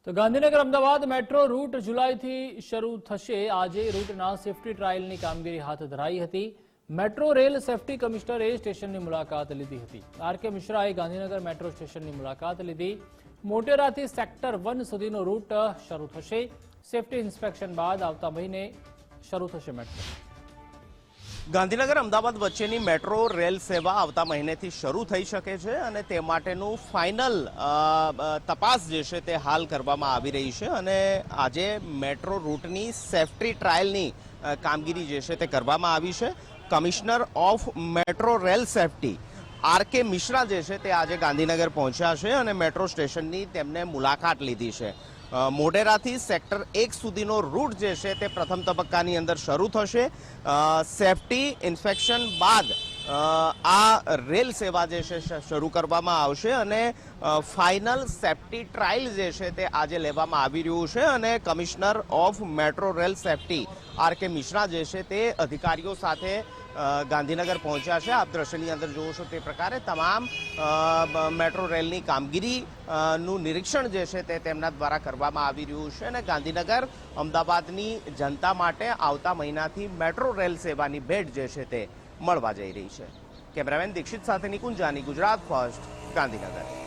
તો Gandhinagar Ahmedabad metro route જુલાઈથી શરૂ થશે। આજે રૂટના સેફટી ટ્રાયલની કામગીરી હાથ ધરાઈ હતી। મેટ્રો રેલ સેફટી કમિશનરે સ્ટેશનની મુલાકાત લીધી હતી। આર.કે. મિશ્રાએ ગાંધીનગર મેટ્રો સ્ટેશનની મુલાકાત લીધી। મોટેરાથી સેક્ટર 1 સુધીનો રૂટ શરૂ થશે। સેફટી ઇન્સ્પેક્શન બાદ આવતા મહિને શરૂ થશે મેટ્રો। ગાંધીનગર અમદાવાદ વચ્ચેની મેટ્રો રેલ સેવા આવતા મહિનેથી શરૂ થઈ શકે છે અને તે માટેનું ફાઇનલ તપાસ જે છે તે હાલ કરવામાં આવી રહી છે અને આજે મેટ્રો રૂટની સેફટી ટ્રાયલની કામગીરી જે છે તે કરવામાં આવી છે। Commissioner of metro rail safety R.K.. Mishra જે છે તે આજે ગાંધીનગર પહોંચ્યા છે અને મેટ્રો સ્ટેશનની તેમને મુલાકાત લીધી છે। મોઢેરાથી સેક્ટર 1 સુધીનો રૂટ જે છે તે પ્રથમ તબક્કાની અંદર શરૂ થશે। સેફટી ઇન્સ્પેક્શન બાદ આ રેલ સેવા જે છે શરૂ કરવામાં આવશે અને ફાઇનલ સેફટી ટ્રાયલ જે છે તે આજે લેવામાં આવી રહ્યું છે અને commissioner of metro rail safety R.K.. Mishra જે છે તે અધિકારીઓ સાથે ગાંધીનગર પહોંચ્યા છે। આપ દ્રશ્યની અંદર જોવો છો તે પ્રકારે તમામ મેટ્રો રેલની કામગીરીનું નિરીક્ષણ જે છે તે તેમના દ્વારા કરવામાં આવી રહ્યું છે અને ગાંધીનગર અમદાવાદની જનતા માટે આવતા મહિનાથી મેટ્રો રેલ સેવાની ભેટ જે છે તે મળવા જઈ રહી છે। કેમેરામેન દીક્ષિત સાથે નિકુંજ જાની, ગુજરાત ફર્સ્ટ, ગાંધીનગર।